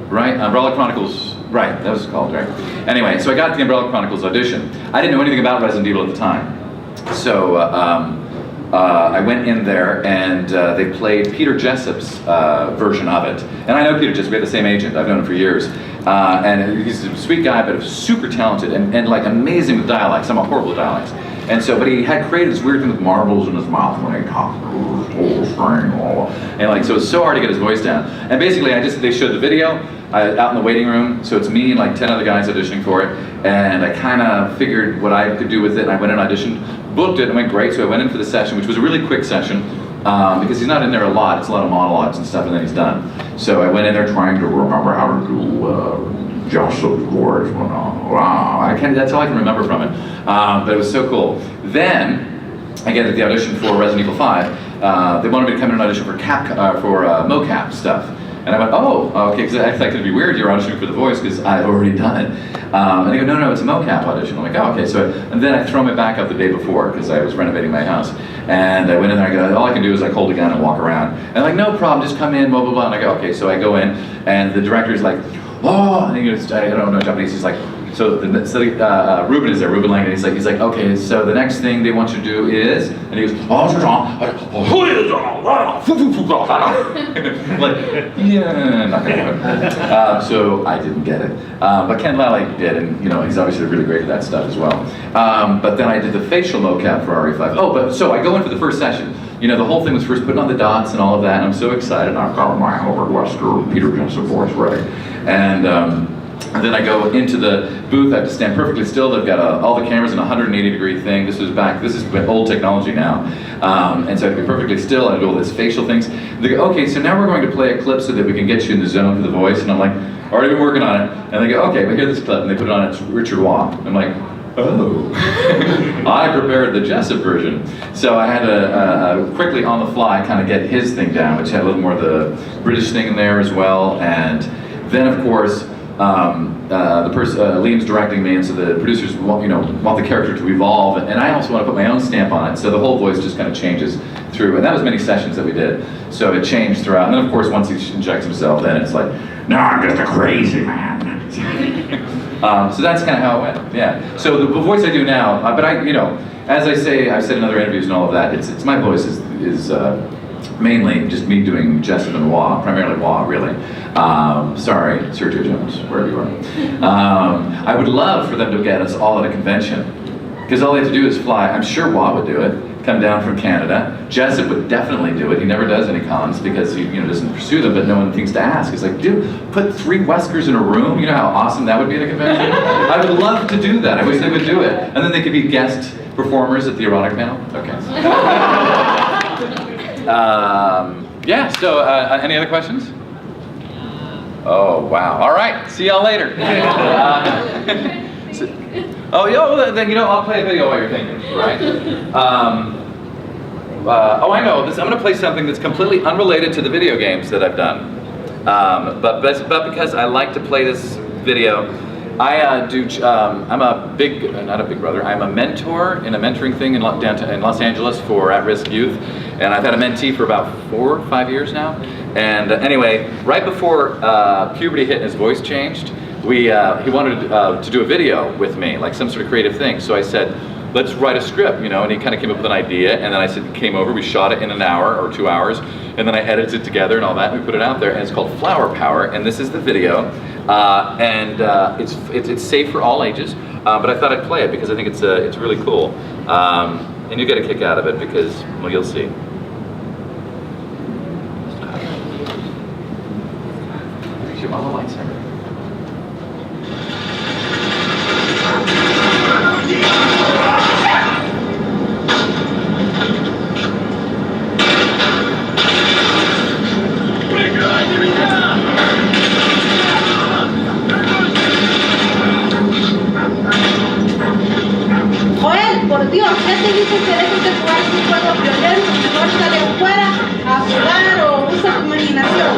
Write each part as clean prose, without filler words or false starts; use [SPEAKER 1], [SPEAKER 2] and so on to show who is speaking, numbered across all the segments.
[SPEAKER 1] right? Umbrella Chronicles, right, that was called, right? Anyway, so I got the Umbrella Chronicles audition. I didn't know anything about Resident Evil at the time. So I went in there and they played Peter Jessup's version of it. And I know Peter Jessup, we had the same agent, I've known him for years. And he's a sweet guy, but super talented and like amazing with dialects. I'm a horrible with dialects. And so, but he had created this weird thing with marbles in his mouth when he talked. And like, so it's so hard to get his voice down. And basically, they showed the video out in the waiting room. So it's me and like 10 other guys auditioning for it. And I kind of figured what I could do with it. And I went and auditioned, booked it, and went great. So I went in for the session, which was a really quick session. Because he's not in there a lot. It's a lot of monologues and stuff, and then he's done. So I went in there trying to remember how to do Jessup's voice. Wow, that's all I can remember from it. But it was so cool. Then I get the audition for Resident Evil 5. They wanted me to come in and audition for mocap stuff. And I went, oh, okay, because I thought it'd be weird you're auditioning for the voice because I've already done it. And they go, no, it's a mocap audition. I'm like, oh, okay. So, and then I throw it back up the day before because I was renovating my house. And I went in there, I go, all I can do is like hold a gun and walk around. And like, no problem, just come in, blah, blah, blah. And I go, okay, so I go in, and the director's like, oh, and he goes, I don't know Japanese, he's like, Ruben is there, Ruben Lang, and he's like, okay, so the next thing they want you to do is, and he goes, like, yeah, not gonna happen. So I didn't get it. But Ken Lally did, and you know, he's obviously really great at that stuff as well. But then I did the facial mocap for RE5. Oh, but so I go in for the first session. You know, the whole thing was first putting on the dots and all of that, and I'm so excited. I've got my Howard Wesker, Peter Jessup voice ready. And then I go into the booth, I have to stand perfectly still. They've got all the cameras in a 180-degree thing. This is old technology now. And so I have to be perfectly still, and I do all these facial things. They go, okay, so now we're going to play a clip so that we can get you in the zone for the voice. And I'm like, already been working on it. And they go, okay, but here's this clip. And they put it on, it's Richard Waugh. I'm like, oh. I prepared the Jessup version. So I had to quickly on the fly kind of get his thing down, which had a little more of the British thing in there as well. And then, of course, Liam's directing me, and so the producers want the character to evolve, and I also want to put my own stamp on it, so the whole voice just kind of changes through, and that was many sessions that we did, so it changed throughout, and then of course once he injects himself, then it's like, no, I'm just a crazy man. So that's kind of how it went, yeah. So the voice I do now, but as I say, I've said in other interviews and all of that, it's my voice is mainly just me doing Jessup and Waugh, primarily Waugh, really. Sorry, Sergio Jones, wherever you are. I would love for them to get us all at a convention, because all they have to do is fly. I'm sure Waugh would do it, come down from Canada. Jessup would definitely do it. He never does any cons because he doesn't pursue them, but no one thinks to ask. It's like, dude, put 3 Weskers in a room. You know how awesome that would be at a convention? I would love to do that. I wish they would do it. And then they could be guest performers at the erotic panel. Okay. Yeah, so any other questions? Oh, wow. All right, see y'all later. Then, I'll play a video while you're thinking, right? I know, I'm going to play something that's completely unrelated to the video games that I've done. But because I like to play this video, I'm a not a big brother, I'm a mentor in a mentoring thing in Los Angeles for at-risk youth. And I've had a mentee for about 4 or 5 years now. And anyway, right before puberty hit and his voice changed, he wanted to do a video with me, like some sort of creative thing. So I said, let's write a script, and he kind of came up with an idea, and then I said, came over, we shot it in an hour or 2 hours, and then I edited it together and all that, and we put it out there, and it's called Flower Power, and this is the video, it's safe for all ages, but I thought I'd play it because I think it's really cool, and you get a kick out of it because, well, you'll see. Shoot all the lights here.
[SPEAKER 2] Por Dios, ya te dije que dejes de jugar sus juegos violentos, mejor sale afuera a jugar o usa tu imaginación.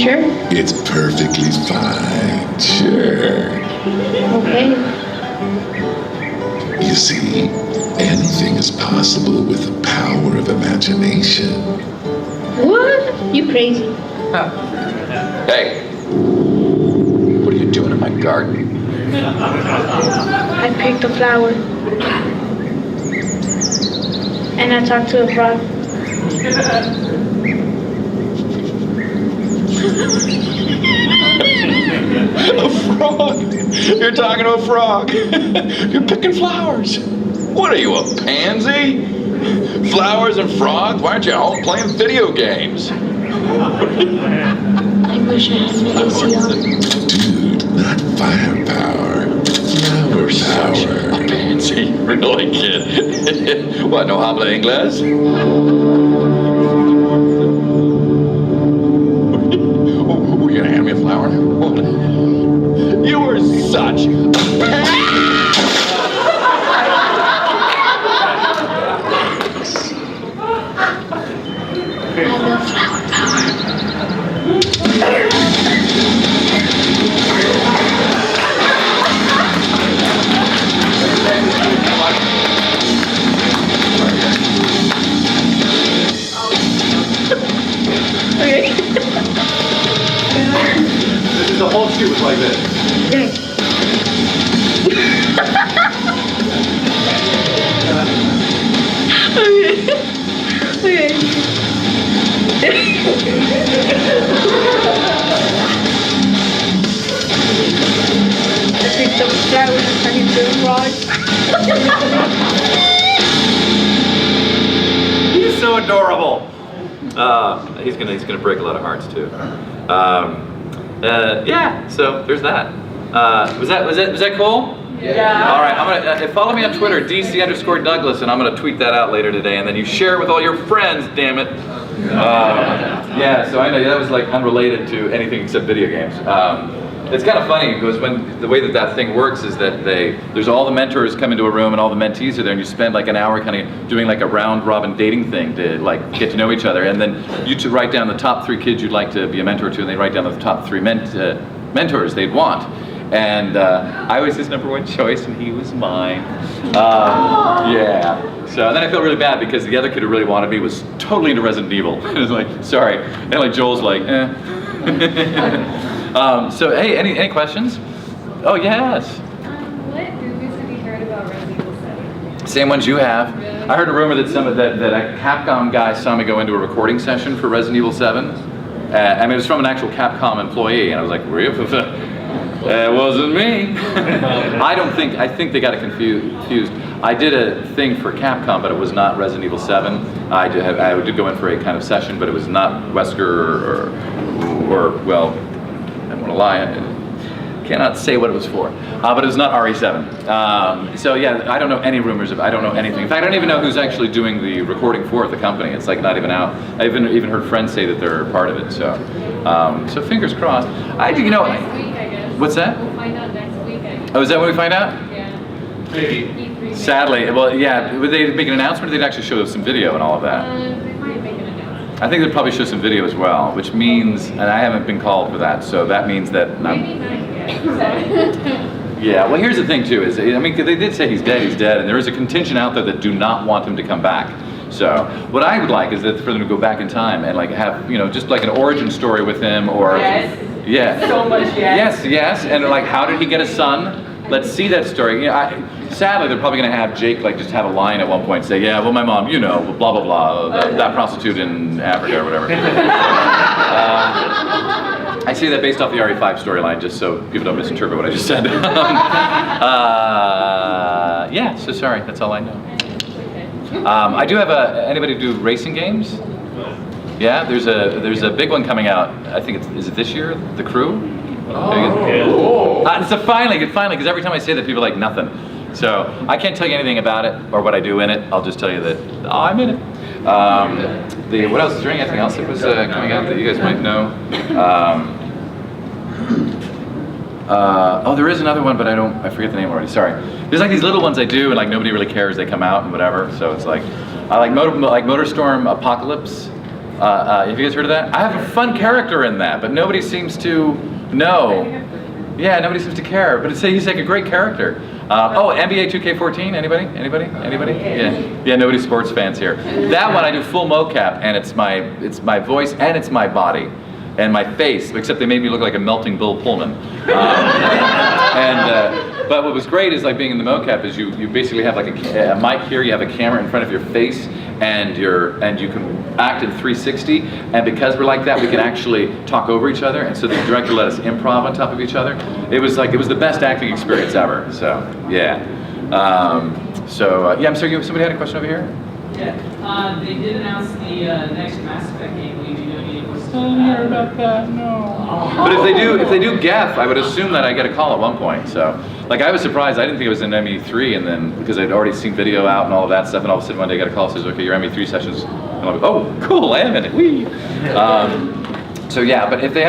[SPEAKER 2] sure?
[SPEAKER 3] It's perfectly fine. Sure.
[SPEAKER 2] Okay.
[SPEAKER 3] You see, anything is possible with the power of imagination.
[SPEAKER 2] What? You crazy?
[SPEAKER 1] Hey, what are you doing in my garden?
[SPEAKER 2] I picked a flower. And I talked to a frog.
[SPEAKER 1] A frog? You're talking to a frog. You're picking flowers. What are you, a pansy? Flowers and frogs? Why aren't you home playing video games?
[SPEAKER 2] I wish I had an AC on.
[SPEAKER 3] Dude, not firepower. Flower power.
[SPEAKER 1] A pansy? Really, kid? What, no habla inglés? Were you gonna hand me a flower now? You were such a
[SPEAKER 2] I love flower power. Okay.
[SPEAKER 1] The whole shoot was like this.
[SPEAKER 2] Okay. Okay. I picked up flowers and turned into a frog.
[SPEAKER 4] He's so adorable. He's gonna break a lot of hearts too. Yeah. So there's that. Was that cool? Yeah. All right. I'm gonna follow me on Twitter, DC_Douglas, and I'm gonna tweet that out later today, and then you share it with all your friends. Damn it. Yeah. So I know that was like unrelated to anything except video games. It's kind of funny because when the way that thing works is that there's all the mentors come into a room and all the mentees are there, and you spend like an hour kind of doing like a round robin dating thing to like get to know each other, and then you two write down the top 3 kids you'd like to be a mentor to, and they write down the top 3 mentors they'd want. And I was his #1 choice, and he was mine. Yeah. So and then I felt really bad because the other kid who really wanted me was totally into Resident Evil. It was like, sorry, and like Joel's like, eh. So hey, any questions? Oh yes.
[SPEAKER 5] What movies have you heard about Resident Evil 7?
[SPEAKER 1] Same ones you have.
[SPEAKER 5] Really?
[SPEAKER 1] I heard a rumor that that a Capcom guy saw me go into a recording session for Resident Evil 7. I mean, it was from an actual Capcom employee, and I was like, really? It wasn't me. I think they got it confused. I did a thing for Capcom, but it was not Resident Evil 7. I did go in for a kind of session, but it was not Wesker or well, I don't want to lie. I cannot say what it was for, but it was not RE7. So yeah, I don't know any rumors I don't know anything. In fact, I don't even know who's actually doing the recording for the company. It's like not even out. I even heard friends say that they're part of it. So, so fingers crossed.
[SPEAKER 5] Next week, I guess.
[SPEAKER 1] What's that?
[SPEAKER 5] We'll find out next week, I guess.
[SPEAKER 1] Oh, is that when we find out?
[SPEAKER 5] Yeah.
[SPEAKER 1] Maybe.
[SPEAKER 5] E3
[SPEAKER 1] Sadly, well, yeah. Would they make an announcement, or they'd actually show some video and all of that?
[SPEAKER 5] They might make an announcement.
[SPEAKER 1] I think they'd probably show some video as well, which means, and I haven't been called for that, so that means that.
[SPEAKER 5] Maybe not yet.
[SPEAKER 1] Yeah, well here's the thing too, is, I mean, they did say he's dead, and there is a contingent out there that do not want him to come back. So, what I would like is that for them to go back in time and like have, just like an origin story with him, or...
[SPEAKER 6] Yes.
[SPEAKER 1] Yeah.
[SPEAKER 6] So much yes.
[SPEAKER 1] Yes, and like how did he get a son? Let's see that story. Sadly, they're probably going to have Jake like just have a line at one point, say, yeah, well my mom, blah, blah, blah, that prostitute in Africa or whatever. I say that based off the RE5 storyline, just so people don't misinterpret what I just said. Yeah, so sorry, that's all I know. I do have anybody do racing games? Yeah, there's a big one coming out. I think is it this year? The Crew? It's finally, because every time I say that, people are like, nothing. So I can't tell you anything about it or what I do in it. I'll just tell you that I'm in it. What else? Is there anything else that was coming out that you guys might know? There is another one, but I forget the name already. Sorry. There's like these little ones I do, and like nobody really cares. They come out and whatever. So it's like I like MotorStorm Apocalypse.
[SPEAKER 4] Have you guys heard of that? I have a fun character in that, but nobody seems to know. Yeah, nobody seems to care, but he's like a great character. Oh, NBA 2K14, anybody? Yeah, nobody's sports fans here. That one I do full mocap, and it's my voice and it's my body and my face, except they made me look like a melting Bill Pullman. But what was great is like being in the mocap is you basically have like a mic here, you have a camera in front of your face, and you can act in 360, and because we're like that, we can actually talk over each other, and so the director let us improv on top of each other. It was the best acting experience ever, so yeah. Yeah, I'm sorry, somebody had a question over here?
[SPEAKER 6] Yeah, they did announce the next Mass Effect game. Do you know any voices?
[SPEAKER 4] I didn't hear about that, no. But if they do Geth, I would assume that I get a call at one point. So, like, I was surprised. I didn't think it was in ME3, and then because I'd already seen video out and all of that stuff, and all of a sudden one day I got a call that says, "Okay, your ME3 sessions." And I'm like, "Oh, cool, I am in it." Whee! So yeah, but if they